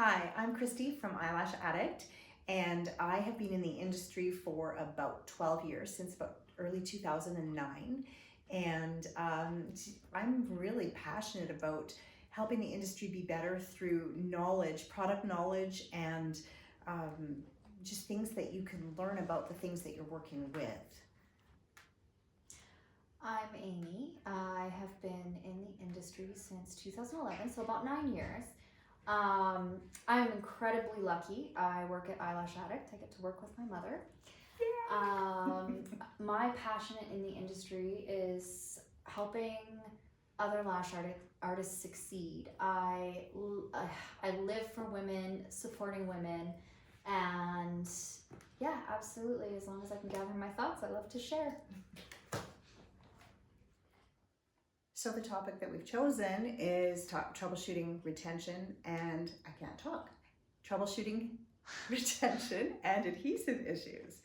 Hi, I'm Christy from Eyelash Addict, and I have been in the industry for about 12 years, since about early 2009. And I'm really passionate about helping the industry be better through knowledge, product knowledge, and just things that you can learn about the things that you're working with. I'm Amy. I have been in the industry since 2011, so about 9 years. I'm incredibly lucky. I work at Eyelash Addict. I get to work with my mother. My passion in the industry is helping other artists succeed. I live for women, supporting women, and yeah, absolutely. As long as I can gather my thoughts, I love to share. So the topic that we've chosen is troubleshooting retention and I can't talk. Troubleshooting retention and adhesive issues.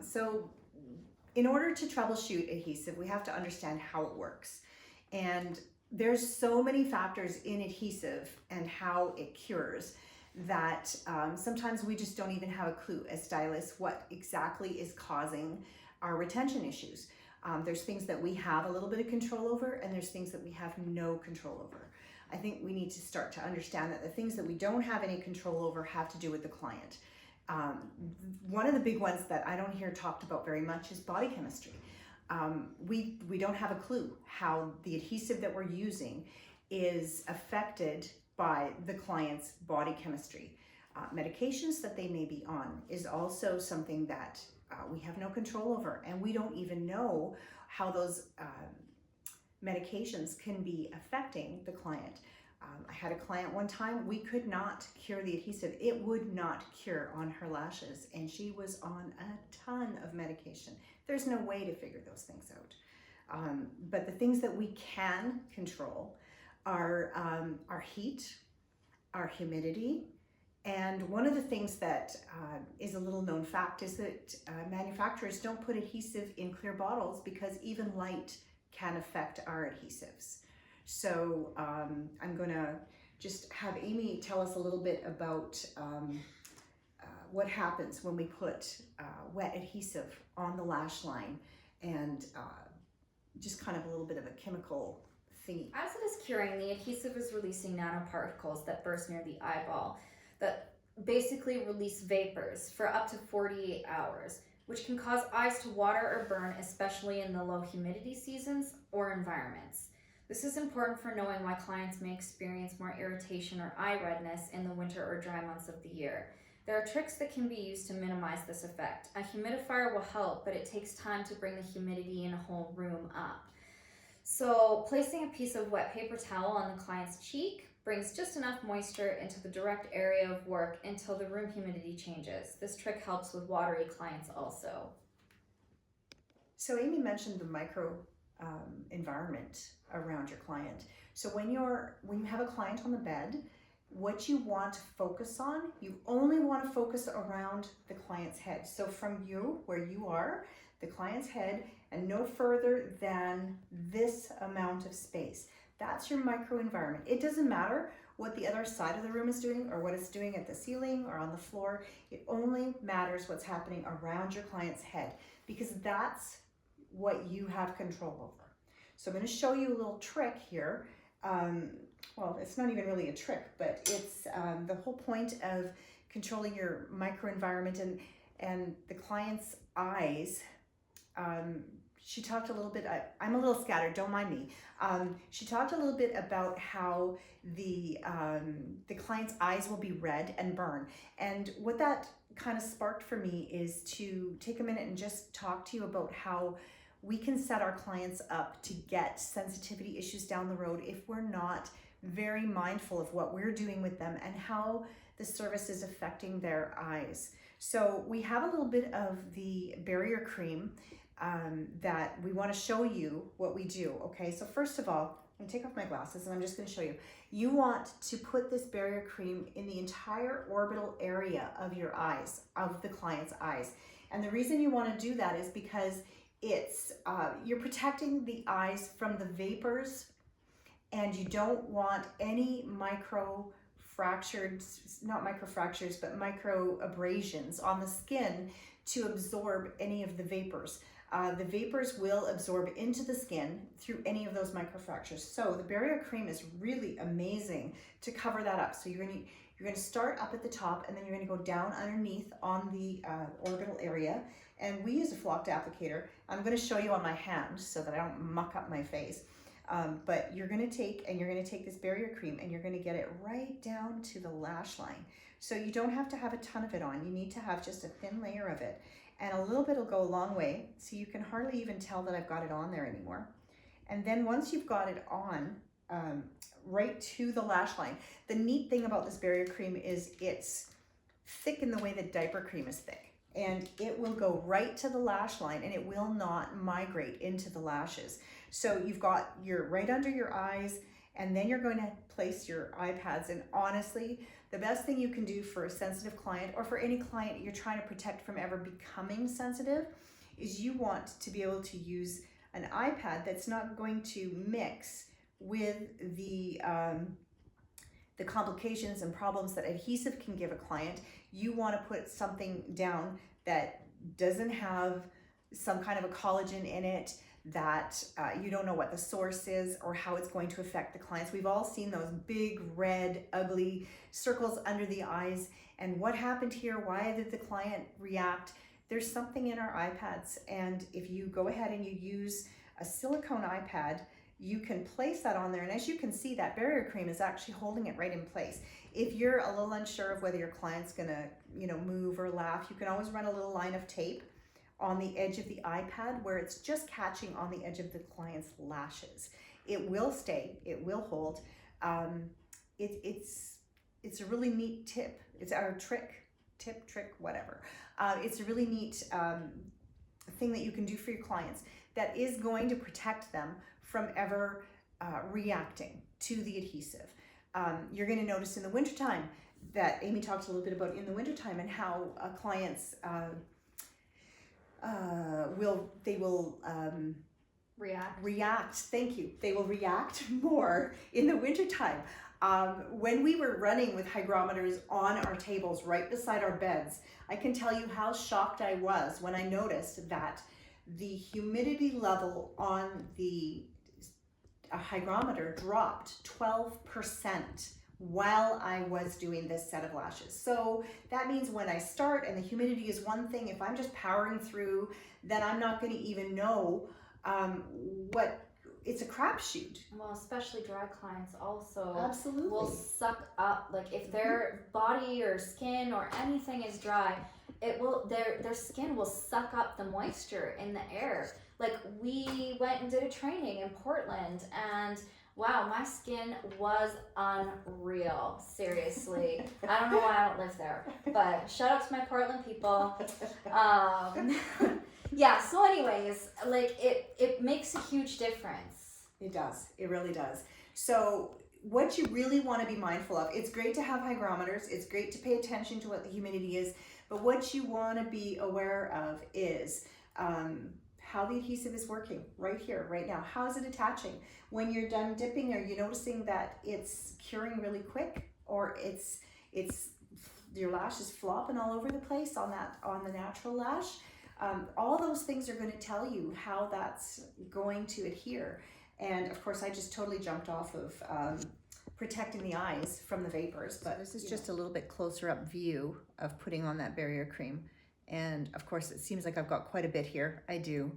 So in order to troubleshoot adhesive, we have to understand how it works. And there's so many factors in adhesive and how it cures that sometimes we just don't even have a clue as stylists what exactly is causing our retention issues. There's things that we have a little bit of control over, and there's things that we have no control over. I think we need to start to understand that the things that we don't have any control over have to do with the client. One of the big ones that I don't hear talked about very much is body chemistry. We don't have a clue how the adhesive that we're using is affected by the client's body chemistry. Medications that they may be on is also something that we have no control over, and we don't even know how those medications can be affecting the client. I had a client one time, we could not cure the adhesive. It would not cure on her lashes, and she was on a ton of medication. There's no way to figure those things out. But the things that we can control are our heat, our humidity. And one of the things that is a little known fact is that manufacturers don't put adhesive in clear bottles because even light can affect our adhesives. So I'm gonna just have Amy tell us a little bit about what happens when we put wet adhesive on the lash line, and just kind of a little bit of a chemical thingy. As it is curing, the adhesive is releasing nanoparticles that burst near the eyeball that basically release vapors for up to 48 hours, which can cause eyes to water or burn, especially in the low humidity seasons or environments. This is important for knowing why clients may experience more irritation or eye redness in the winter or dry months of the year. There are tricks that can be used to minimize this effect. A humidifier will help, but it takes time to bring the humidity in a whole room up. So placing a piece of wet paper towel on the client's cheek brings just enough moisture into the direct area of work until the room humidity changes. This trick helps with watery clients also. So Amy mentioned the micro environment around your client. So when you have a client on the bed, what you want to focus on, you only want to focus around the client's head. So from you, where you are, the client's head, and no further than this amount of space. That's your micro environment. It doesn't matter what the other side of the room is doing or what it's doing at the ceiling or on the floor. It only matters what's happening around your client's head, because that's what you have control over. So I'm going to show you a little trick here. Well, it's not even really a trick, but it's the whole point of controlling your microenvironment and the client's eyes. She talked a little bit, I'm a little scattered, don't mind me. She talked a little bit about how the client's eyes will be red and burn. And what that kind of sparked for me is to take a minute and just talk to you about how we can set our clients up to get sensitivity issues down the road if we're not very mindful of what we're doing with them and how the service is affecting their eyes. So we have a little bit of the barrier cream that we want to show you what we do. Okay, so first of all, I'm gonna take off my glasses and I'm just gonna show you. You want to put this barrier cream in the entire orbital area of your eyes, of the client's eyes. And the reason you want to do that is because it's you're protecting the eyes from the vapors, and you don't want any micro fractured, not microfractures, but micro abrasions on the skin to absorb any of the vapors. The vapors will absorb into the skin through any of those microfractures. So the barrier cream is really amazing to cover that up. So you're going to start up at the top, and then you're going to go down underneath on the orbital area. And we use a flocked applicator. I'm going to show you on my hand so that I don't muck up my face. But you're going to take this barrier cream, and you're going to get it right down to the lash line. So you don't have to have a ton of it on. You need to have just a thin layer of it. And a little bit will go a long way, so you can hardly even tell that I've got it on there anymore. And then once you've got it on, right to the lash line, the neat thing about this barrier cream is it's thick in the way that diaper cream is thick. And it will go right to the lash line, and it will not migrate into the lashes. So you've got your right under your eyes, and then you're going to place your eye pads. And honestly, the best thing you can do for a sensitive client, or for any client you're trying to protect from ever becoming sensitive, is you want to be able to use an eye pad that's not going to mix with the complications and problems that adhesive can give a client. You want to put something down that doesn't have some kind of a collagen in it, that you don't know what the source is or how it's going to affect the clients. We've all seen those big, red, ugly circles under the eyes. And what happened here? Why did the client react? There's something in our iPads. And if you go ahead and you use a silicone iPad, you can place that on there. And as you can see, that barrier cream is actually holding it right in place. If you're a little unsure of whether your client's gonna, move or laugh, you can always run a little line of tape on the edge of the iPad where it's just catching on the edge of the client's lashes. It will stay, it will hold. It's a really neat tip. It's our trick, whatever. It's a really neat thing that you can do for your clients that is going to protect them from ever reacting to the adhesive. You're going to notice in the wintertime that Amy talked a little bit about in the wintertime, and how clients will react. Thank you. They will react more in the wintertime. When we were running with hygrometers on our tables right beside our beds, I can tell you how shocked I was when I noticed that the humidity level on the hygrometer dropped 12% while I was doing this set of lashes. So that means when I start and the humidity is one thing, if I'm just powering through, then I'm not going to even know it's a crapshoot. Well, especially dry clients also Absolutely will suck up, like if their body or skin or anything is dry, it will their skin will suck up the moisture in the air. Like we went and did a training in Portland, and wow, my skin was unreal. Seriously. I don't know why I don't live there, but shout out to my Portland people. Yeah, so anyways, like it makes a huge difference. It does. It really does. So what you really want to be mindful of, it's great to have hygrometers. It's great to pay attention to what the humidity is, but what you want to be aware of is how the adhesive is working right here, right now. How is it attaching? When you're done dipping, are you noticing that it's curing really quick, or it's your lash is flopping all over the place on the natural lash? All those things are going to tell you how that's going to adhere. And of course, I just totally jumped off of protecting the eyes from the vapors. But this is just a little bit closer up view of putting on that barrier cream. And of course, it seems like I've got quite a bit here. I do.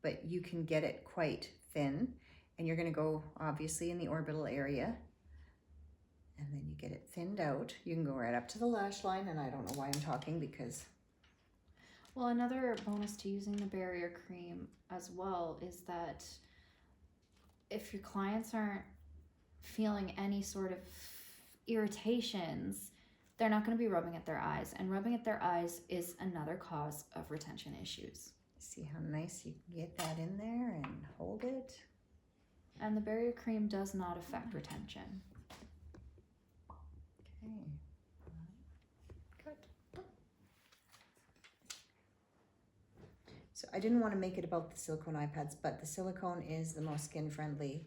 But you can get it quite thin. And you're going to go, obviously, in the orbital area. And then you get it thinned out. You can go right up to the lash line. And I don't know why I'm talking, because... Well, another bonus to using the barrier cream as well is that if your clients aren't feeling any sort of irritations, they're not going to be rubbing at their eyes. And rubbing at their eyes is another cause of retention issues. See how nice you can get that in there and hold it? And the barrier cream does not affect retention. Okay. So I didn't want to make it about the silicone iPads, but the silicone is the most skin-friendly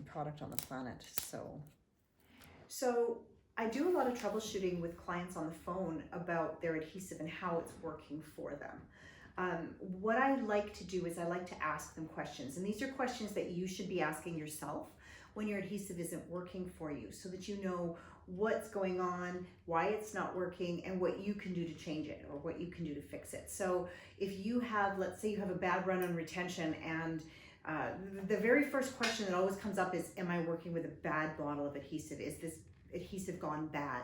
product on the planet. So So I do a lot of troubleshooting with clients on the phone about their adhesive and how it's working for them. What I like to do is I like to ask them questions, and these are questions that you should be asking yourself when your adhesive isn't working for you, so that you know what's going on, why it's not working, and what you can do to change it or what you can do to fix it. So if you have, let's say you have a bad run on retention, and the very first question that always comes up is, am I working with a bad bottle of adhesive? Is this adhesive gone bad?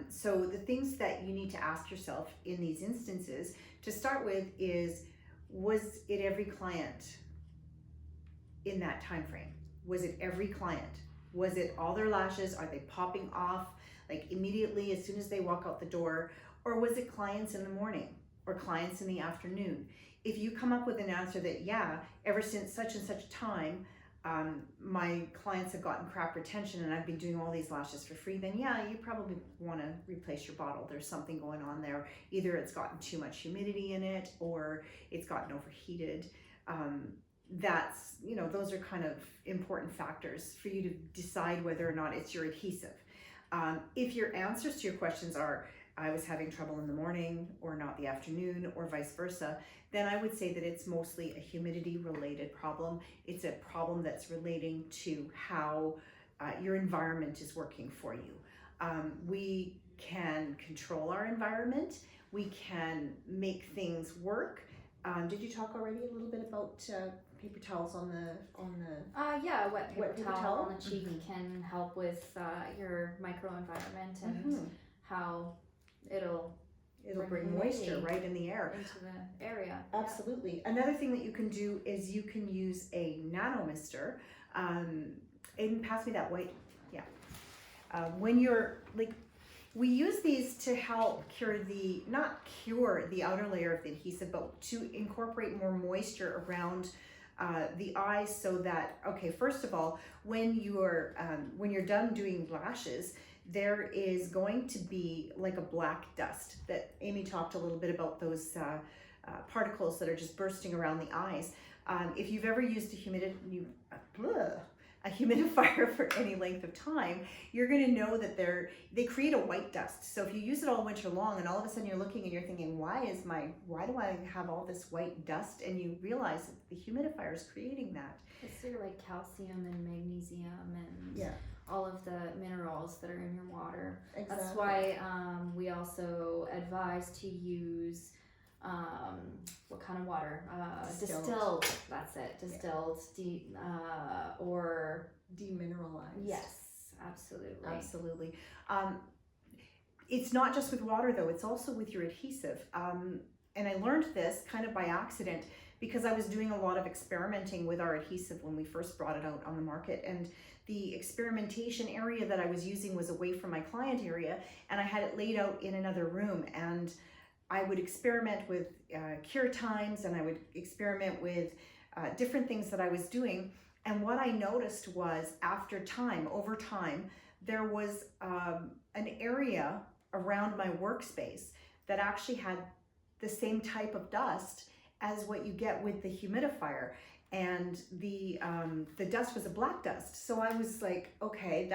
So the things that you need to ask yourself in these instances to start with is, was it every client in that time frame? Was it every client? Was it all their lashes? Are they popping off like immediately as soon as they walk out the door? Or was it clients in the morning or clients in the afternoon? If you come up with an answer that, yeah, ever since such and such time, my clients have gotten crap retention and I've been doing all these lashes for free, then yeah, you probably want to replace your bottle. There's something going on there. Either it's gotten too much humidity in it or it's gotten overheated. That's, you know, those are kind of important factors for you to decide whether or not it's your adhesive. If your answers to your questions are, I was having trouble in the morning or not the afternoon or vice versa, then I would say that it's mostly a humidity related problem. It's a problem that's relating to how your environment is working for you. We can control our environment. We can make things work. Did you talk already a little bit about paper towels on the yeah, a wet paper paper towel towel? on the cheek can help with your microenvironment and how it'll bring moisture right in the air into the area. Absolutely. Yeah. Another thing that you can do is you can use a nano mister. And pass me that white. Yeah. When you're like, we use these to help not cure the outer layer of the adhesive, but to incorporate more moisture around the eyes, so that, okay, first of all, when you're done doing lashes, there is going to be like a black dust that Amy talked a little bit about, those particles that are just bursting around the eyes. If you've ever used a humidifier for any length of time, you're going to know that they create a white dust. So if you use it all winter long and all of a sudden you're looking and you're thinking, why do I have all this white dust? And you realize that the humidifier is creating that. It's your like calcium and magnesium and all of the minerals that are in your water. Exactly. That's why we also advise to use what kind of water? Distilled. That's it. Distilled, or demineralized. Yes, absolutely. Absolutely. It's not just with water though, it's also with your adhesive. And I learned this kind of by accident because I was doing a lot of experimenting with our adhesive when we first brought it out on the market. And the experimentation area that I was using was away from my client area, and I had it laid out in another room. And I would experiment with cure times, and I would experiment with different things that I was doing. And what I noticed was, over time, there was an area around my workspace that actually had the same type of dust as what you get with the humidifier. And the dust was a black dust. So I was like, okay,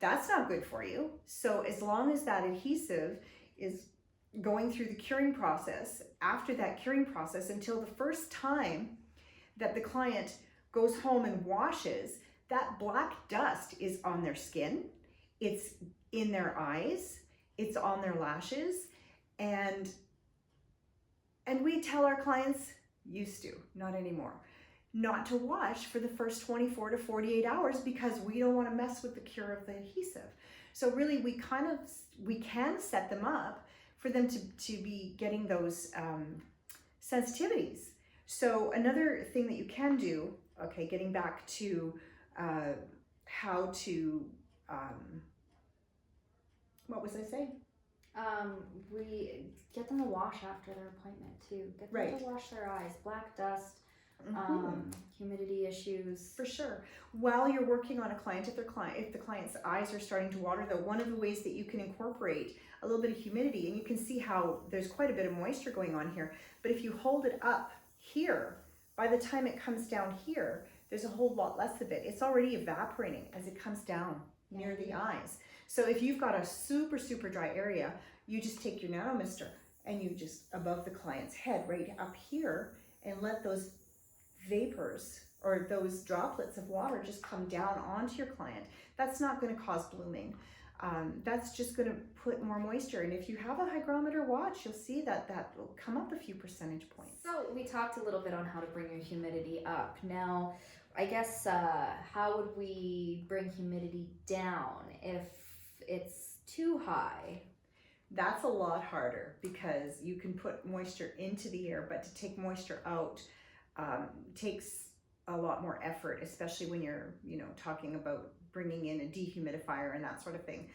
that's not good for you. So as long as that adhesive is going through the curing process, after that curing process, until the first time that the client goes home and washes, that black dust is on their skin, it's in their eyes, it's on their lashes, and we tell our clients, used to, not anymore, not to wash for the first 24 to 48 hours because we don't want to mess with the cure of the adhesive. So really we can set them up for them to be getting those sensitivities. So another thing that you can do, okay, getting back to how to, what was I saying? We get them to wash after their appointment too. Get them to wash their eyes. Black dust, humidity issues. For sure. While you're working on a client, if the client's eyes are starting to water, though, one of the ways that you can incorporate a little bit of humidity, and you can see how there's quite a bit of moisture going on here, but if you hold it up here, by the time it comes down here, there's a whole lot less of it. It's already evaporating as it comes down near the eyes. So if you've got a super, super dry area, you just take your nano mister and you just above the client's head right up here and let those vapors or those droplets of water just come down onto your client. That's not going to cause blooming. That's just going to put more moisture. And if you have a hygrometer watch, you'll see that that will come up a few percentage points. So we talked a little bit on how to bring your humidity up. Now, I guess how would we bring humidity down if it's too high? That's a lot harder because you can put moisture into the air, but to take moisture out takes a lot more effort, especially when you're, talking about bringing in a dehumidifier and that sort of thing.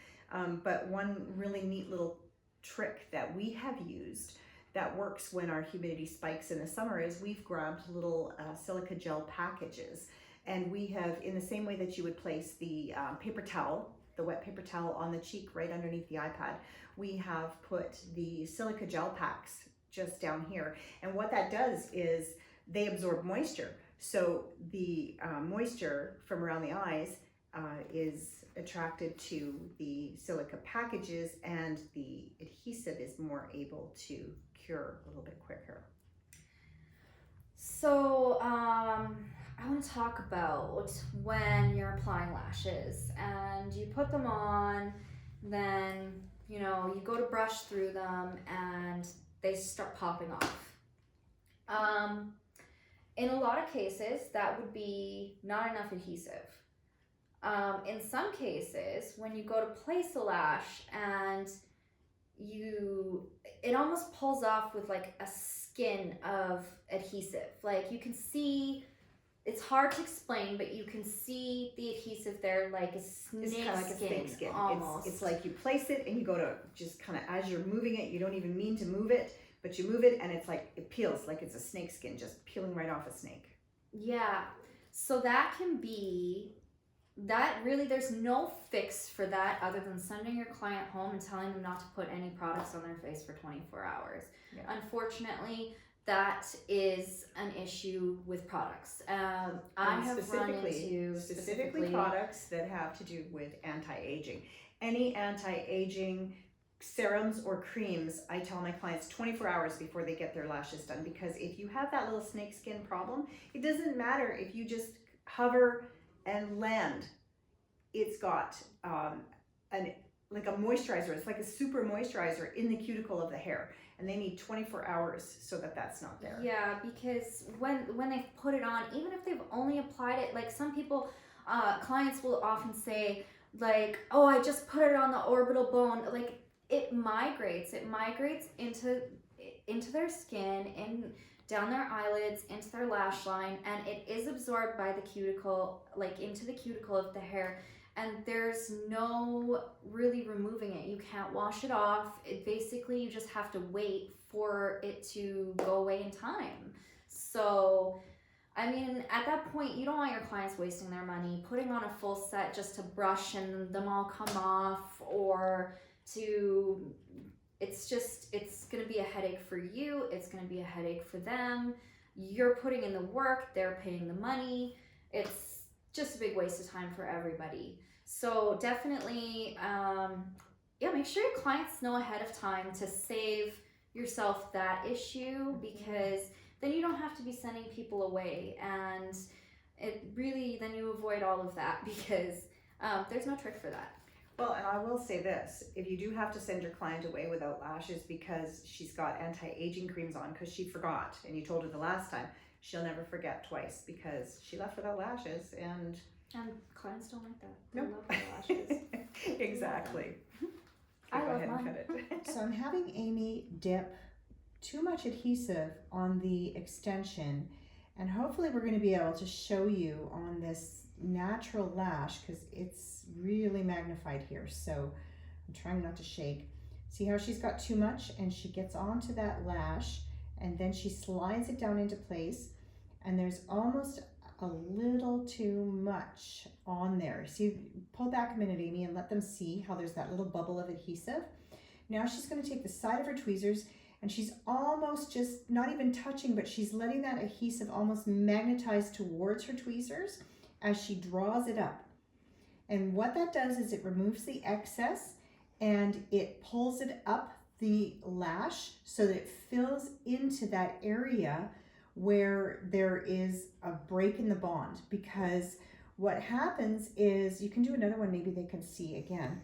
But one really neat little trick that we have used that works when our humidity spikes in the summer is we've grabbed little silica gel packages, and we have, in the same way that you would place the paper towel, the wet paper towel on the cheek right underneath the iPad, we have put the silica gel packs just down here. And what that does is they absorb moisture. So the moisture from around the eyes is attracted to the silica packages, and the adhesive is more able to cure a little bit quicker. So I want to talk about when you're applying lashes and you put them on, then you go to brush through them and they start popping off. In a lot of cases, that would be not enough adhesive. In some cases, when you go to place a lash and it almost pulls off with like a skin of adhesive. Like you can see, it's hard to explain, but you can see the adhesive there like a snake It's kind of like a snake skin. Almost. It's like you place it and you go to just kind of, as you're moving it, you don't even mean to move it, but you move it and it's like, it peels like it's a snake skin, just peeling right off a snake. Yeah. So that really, there's no fix for that other than sending your client home and telling them not to put any products on their face for 24 hours. Yeah. Unfortunately, that is an issue with products. I have run into specifically products that have to do with anti-aging. Any anti-aging serums or creams, I tell my clients 24 hours before they get their lashes done, because if you have that little snake skin problem, it doesn't matter if you just hover and land. It's got like a moisturizer. It's like a super moisturizer in the cuticle of the hair, and they need 24 hours so that that's not there. Yeah, because when they've put it on, even if they've only applied it, like some people, clients will often say like, oh, I just put it on the orbital bone. Like it migrates into their skin and down their eyelids, into their lash line, and it is absorbed by the cuticle, like into the cuticle of the hair, and there's no really removing it. You can't wash it off. It basically, you just have to wait for it to go away in time. So, I mean, at that point, you don't want your clients wasting their money, putting on a full set just to brush and them all come off, or to... It's going to be a headache for you. It's going to be a headache for them. You're putting in the work. They're paying the money. It's just a big waste of time for everybody. So definitely, make sure your clients know ahead of time to save yourself that issue, because then you don't have to be sending people away. And it really, then you avoid all of that, because there's no trick for that. Well, and I will say this, if you do have to send your client away without lashes because she's got anti-aging creams on because she forgot and you told her the last time, she'll never forget twice because she left without lashes, and clients don't like that. They Nope. love their lashes. Exactly. I Go love ahead and mine. cut it. So I'm having Amy dip too much adhesive on the extension, and hopefully we're going to be able to show you on this natural lash, because it's really magnified here, so I'm trying not to shake. See how she's got too much, and she gets onto that lash and then she slides it down into place, and there's almost a little too much on there. See, pull back a minute, Amy, and let them see how there's that little bubble of adhesive. Now she's going to take the side of her tweezers, and she's almost just not even touching, but she's letting that adhesive almost magnetize towards her tweezers as she draws it up. And what that does is it removes the excess and it pulls it up the lash so that it fills into that area where there is a break in the bond. Because what happens is, you can do another one, maybe they can see again.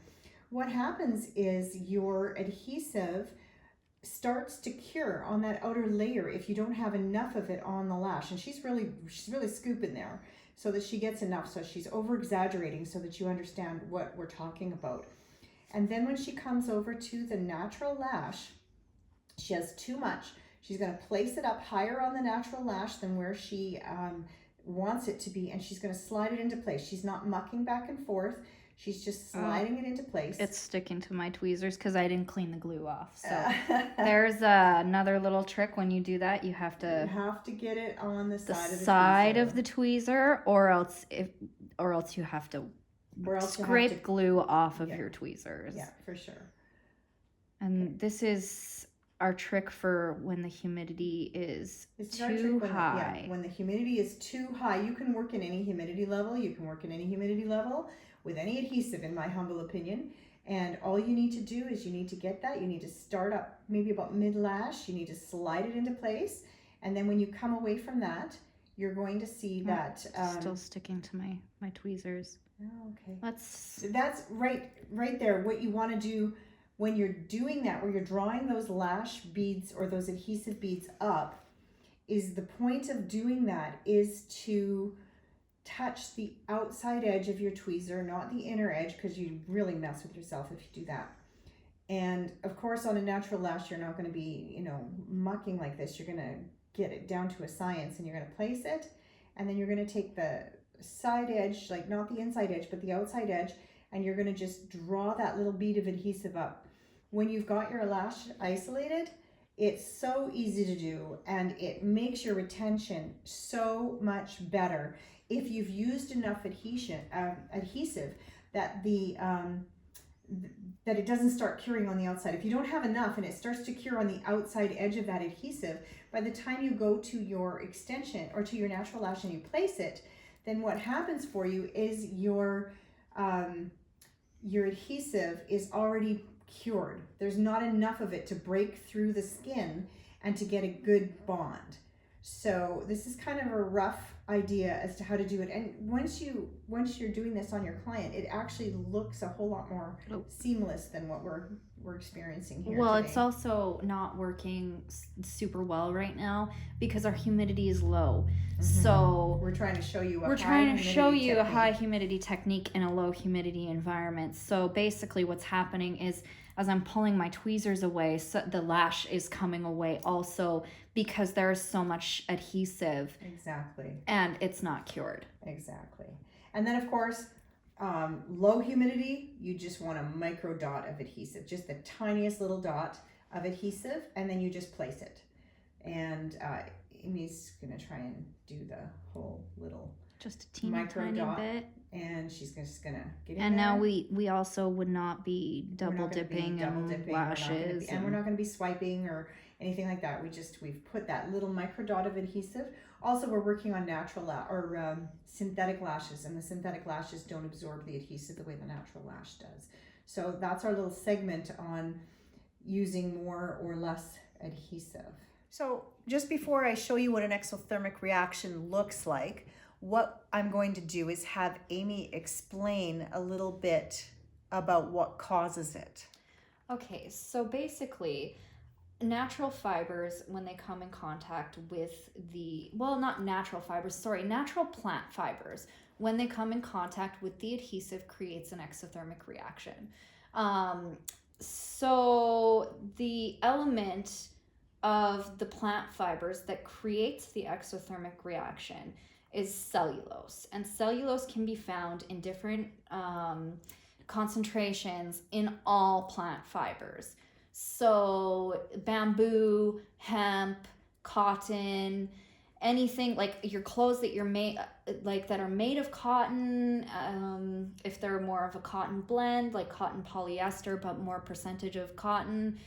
What happens is your adhesive starts to cure on that outer layer if you don't have enough of it on the lash. And she's really scooping there so that she gets enough. So she's over exaggerating so that you understand what we're talking about. And then when she comes over to the natural lash, she has too much. She's going to place it up higher on the natural lash than where she wants it to be, and she's going to slide it into place. She's not mucking back and forth. She's just sliding it into place. It's sticking to my tweezers because I didn't clean the glue off. So there's another little trick when you do that. You have to get it on the side of the tweezer, or else you have to scrape glue off of your tweezers. Yeah, for sure. And this is our trick for when the humidity is too high. When the humidity is too high, you can work in any humidity level. You can work in any humidity level with any adhesive, in my humble opinion. And all you need to do is you need to get that. You need to start up maybe about mid-lash. You need to slide it into place. And then when you come away from that, you're going to see that... still sticking to my tweezers. Oh, okay. That's right there. What you want to do when you're doing that, where you're drawing those lash beads or those adhesive beads up, is the point of doing that is to touch the outside edge of your tweezer, not the inner edge, because you really mess with yourself if you do that. And of course, on a natural lash, you're not going to be, mucking like this. You're going to get it down to a science, and you're going to place it, and then you're going to take the side edge, like not the inside edge, but the outside edge, and you're going to just draw that little bead of adhesive up. When you've got your lash isolated, it's so easy to do, and it makes your retention so much better if you've used enough adhesive that that it doesn't start curing on the outside. If you don't have enough and it starts to cure on the outside edge of that adhesive, by the time you go to your extension or to your natural lash and you place it, then what happens for you is your adhesive is already cured. There's not enough of it to break through the skin and to get a good bond. So this is kind of a rough idea as to how to do it. And once you're doing this on your client, it actually looks a whole lot more seamless than what we're experiencing here Well, today. It's also not working super well right now because our humidity is low. Mm-hmm. So we're trying to show you a high humidity technique in a low humidity environment. So basically what's happening is, as I'm pulling my tweezers away, so the lash is coming away also because there's so much adhesive. Exactly. And it's not cured. Exactly. And then of course, low humidity, you just want a micro dot of adhesive, just the tiniest little dot of adhesive, and then you just place it. And Amy's gonna try and do the whole little just a teeny micro tiny dot, bit. and she's just gonna get in and there. Now we also would not be double dipping lashes, and we're not going to be swiping or anything like that. We've put that little micro dot of adhesive. Also, we're working on natural or synthetic lashes, and the synthetic lashes don't absorb the adhesive the way the natural lash does. So that's our little segment on using more or less adhesive. So just before I show you what an exothermic reaction looks like, what I'm going to do is have Amy explain a little bit about what causes it. Okay, so basically, natural fibers, when they come in contact with natural plant fibers, when they come in contact with the adhesive, creates an exothermic reaction. So the element of the plant fibers that creates the exothermic reaction is cellulose, and cellulose can be found in different concentrations in all plant fibers. So bamboo, hemp, cotton, anything like your clothes that that are made of cotton, if they're more of a cotton blend, like cotton polyester but more percentage of cotton,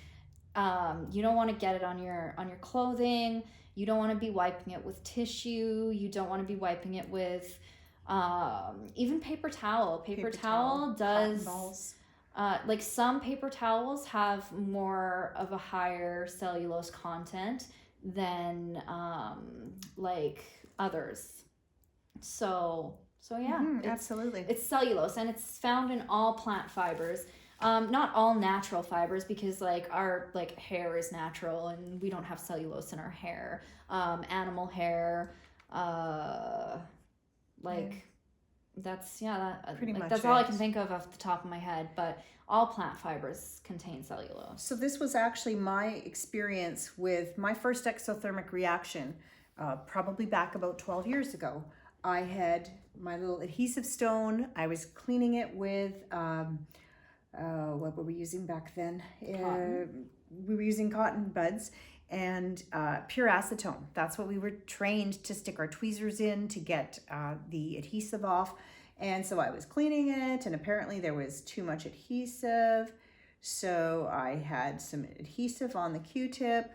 you don't want to get it on your clothing. You don't want to be wiping it with tissue. You don't want to be wiping it with Even paper towel. Paper towel cotton does. balls. Like some paper towels have more of a higher cellulose content than like others. So yeah, Absolutely. it's cellulose, and it's found in all plant fibers. Not all natural fibers, because like our like hair is natural and we don't have cellulose in our hair. Animal hair, like that's Pretty like, much that's all I it. can think of off the top of my head. But all plant fibers contain cellulose. So this was actually my experience with my first exothermic reaction, probably back about 12 years ago. I had my little adhesive stone. I was cleaning it with, what were we using back then? Cotton. We were using cotton buds and pure acetone. That's what we were trained to stick our tweezers in to get the adhesive off. And so I was cleaning it, and apparently there was too much adhesive. So I had some adhesive on the Q-tip,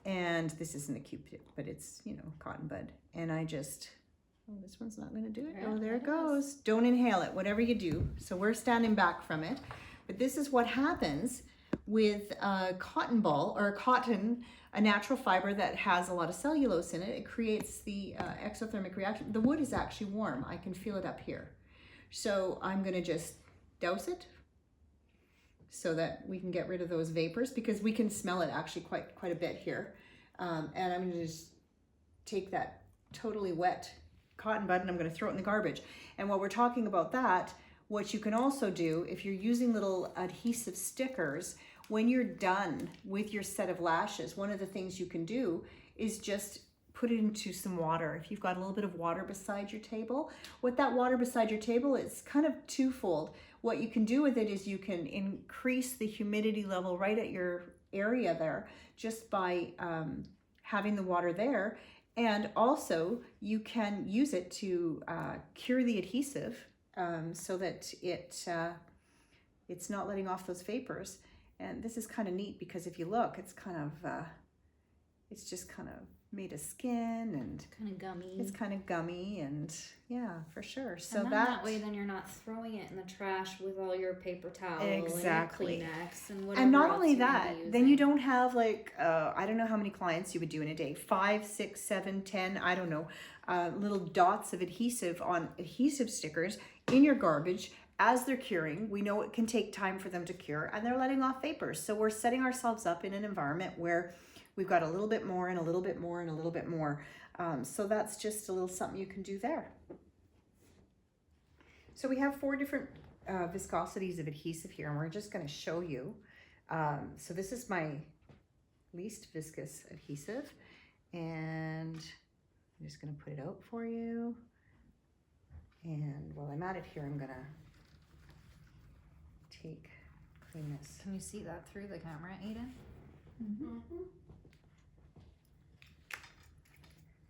and this isn't a Q-tip, but it's, cotton bud. And I just, this one's not gonna do it. Yeah, Oh, there it it goes. Don't inhale it, whatever you do. So we're standing back from it. But this is what happens with a cotton ball, or a natural fiber that has a lot of cellulose in it. It creates the exothermic reaction. The wood is actually warm. I can feel it up here. So I'm gonna just douse it so that we can get rid of those vapors, because we can smell it actually quite a bit here. And I'm gonna just take that totally wet cotton bud and I'm gonna throw it in the garbage. And while we're talking about that, what you can also do, if you're using little adhesive stickers, when you're done with your set of lashes, one of the things you can do is just put it into some water. If you've got a little bit of water beside your table, what that water beside your table is kind of twofold. What you can do with it is you can increase the humidity level right at your area there just by having the water there. And also you can use it to cure the adhesive so that it's not letting off those vapors. And this is kind of neat because if you look, it's kind of, it's just kind of made of skin and Kind of gummy. it's kind of gummy and yeah, for sure. So and then that way, then you're not throwing it in the trash with all your paper towel Exactly. and your Kleenex and whatever. and not else only you may that, be then you using. don't have like, I don't know how many clients you would do in a day, 5, 6, 7, 10, I don't know, little dots of adhesive on adhesive stickers in your garbage. As they're curing, we know it can take time for them to cure, and they're letting off vapors. So we're setting ourselves up in an environment where we've got a little bit more and a little bit more and a little bit more. So that's just a little something you can do there. So we have 4 different viscosities of adhesive here, and we're just going to show you. So this is my least viscous adhesive, and I'm just going to put it out for you. And while I'm at it here, I'm going to clean this. Can you see that through the camera, Aiden? Mm-hmm.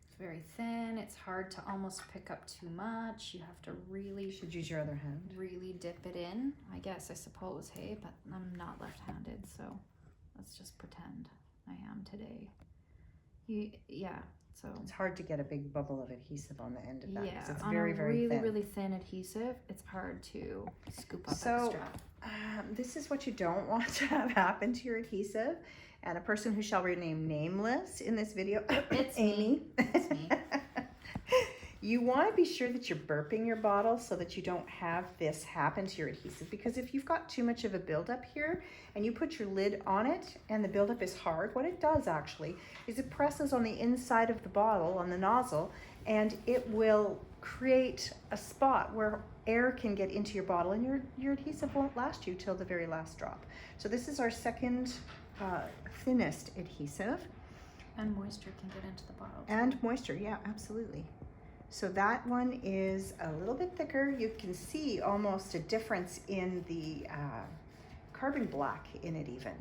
It's very thin. It's hard to almost pick up too much. You have to really, You should use your other hand. really dip it in. I guess, I suppose, hey, but I'm not left-handed, so let's just pretend I am today. Yeah, so. It's hard to get a big bubble of adhesive on the end of that because it's on very, a very really, thin. really thin adhesive, it's hard to scoop up So, extra. this is what you don't want to have happen to your adhesive. And a person who shall remain nameless in this video, It's Amy. me. It's me. You want to be sure that you're burping your bottle so that you don't have this happen to your adhesive. Because if you've got too much of a buildup here and you put your lid on it and the buildup is hard, what it does actually is it presses on the inside of the bottle, on the nozzle, and it will create a spot where air can get into your bottle and your adhesive won't last you till the very last drop. So this is our second thinnest adhesive. And moisture can get into the bottle too. And moisture, yeah, absolutely. So that one is a little bit thicker. You can see almost a difference in the carbon black in it even.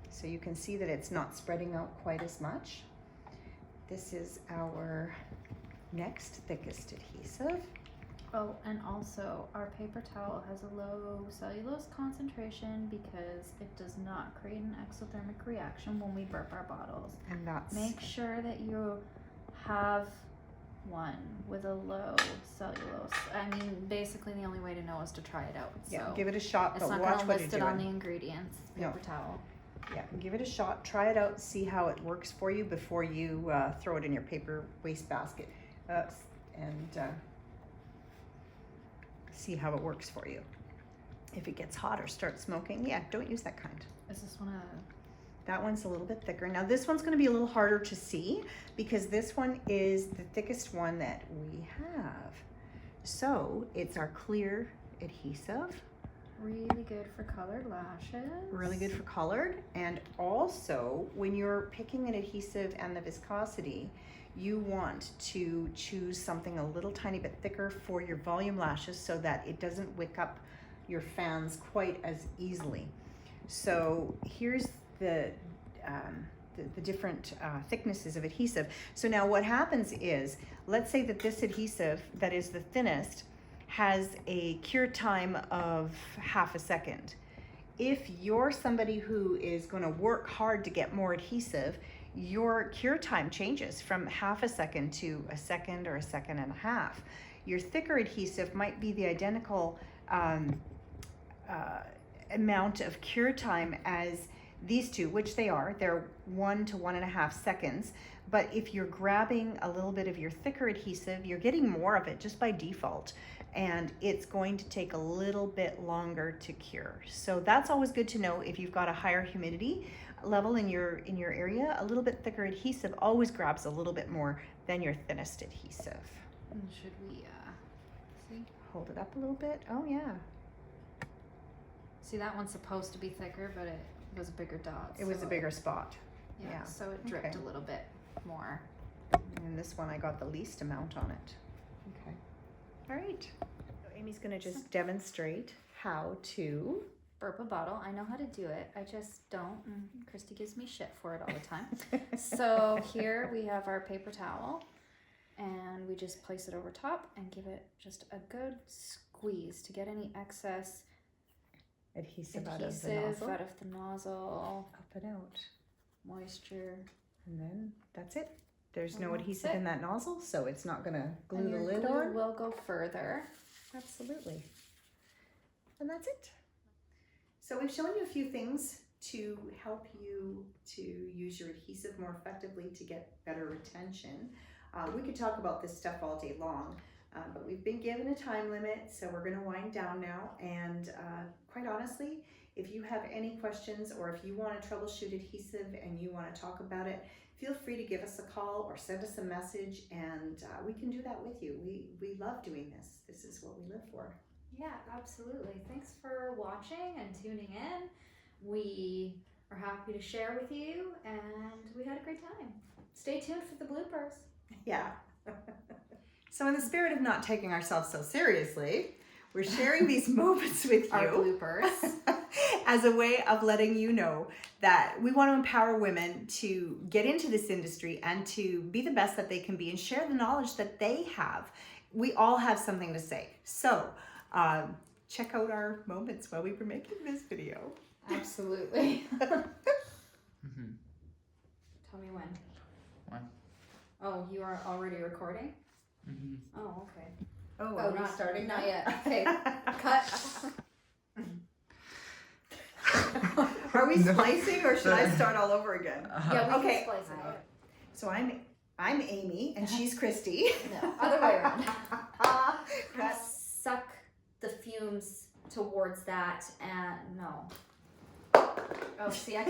So you can see that it's not spreading out quite as much. This is our next thickest adhesive. Oh, and also our paper towel has a low cellulose concentration because it does not create an exothermic reaction when we burp our bottles. And that's Make sure that you have one with a low cellulose. I mean, basically the only way to know is to try it out. Yeah, So give it a shot, it's but not watch going to what you're list it on the doing. ingredients. No. Paper towel. Yeah, give it a shot, try it out, see how it works for you before you throw it in your paper waste basket, and see how it works for you. If it gets hot or starts smoking, yeah, don't use that kind. Is this one a... That one's a little bit thicker. Now this one's going to be a little harder to see because this one is the thickest one that we have. So it's our clear adhesive. Really good for colored lashes. Really good for colored. And also when you're picking an adhesive and the viscosity, you want to choose something a little tiny bit thicker for your volume lashes so that it doesn't wick up your fans quite as easily. So here's the different thicknesses of adhesive. So now what happens is, let's say that this adhesive that is the thinnest has a cure time of half a second. If you're somebody who is going to work hard to get more adhesive, your cure time changes from half a second to a second or a second and a half. Your thicker adhesive might be the identical amount of cure time as these two, which they are. They're 1 to 1.5 seconds. But if you're grabbing a little bit of your thicker adhesive, you're getting more of it just by default. And it's going to take a little bit longer to cure. So that's always good to know. If you've got a higher humidity level in your area, a little bit thicker adhesive always grabs a little bit more than your thinnest adhesive. And should we see? Hold it up a little bit. Oh yeah. See, that one's supposed to be thicker, but it was a bigger dot. It was so a bigger spot. Yeah. So it dripped Okay. a little bit more. And this one I got the least amount on it. Okay. All right. So Amy's gonna just demonstrate how to Burp a bottle. I know how to do it. I just don't. And Christy gives me shit for it all the time. So here we have our paper towel, and we just place it over top and give it just a good squeeze to get any excess adhesive out adhesive of out of the nozzle, up and out. Moisture. And then that's it. There's And no that's adhesive it. in that nozzle, so it's not gonna glue And the your lid glue on. will go further. Absolutely. And that's it. So we've shown you a few things to help you to use your adhesive more effectively to get better retention. We could talk about this stuff all day long, but we've been given a time limit, so we're going to wind down now. And quite honestly, if you have any questions or if you want to troubleshoot adhesive and you want to talk about it, feel free to give us a call or send us a message, and we can do that with you. We love doing this. This is what we live for. Yeah, absolutely. Thanks for watching and tuning in. We are happy to share with you, and we had a great time. Stay tuned for the bloopers. Yeah. So in the spirit of not taking ourselves so seriously, we're sharing these moments with Our you bloopers. as a way of letting you know that we want to empower women to get into this industry and to be the best that they can be and share the knowledge that they have. We all have something to say. So check out our moments while we were making this video. Absolutely. Mm-hmm. Tell me when. When? Oh, you are already recording? Mm-hmm. Oh, okay. Oh, Oh, are we not starting Not now? yet. Okay. Cut. Are we No. splicing or should I start all over again? Yeah, we Okay. can splice it. So I'm Amy and she's Christy. No, other way around. Cut. Suck the fumes towards that and no. Oh, see, I can't.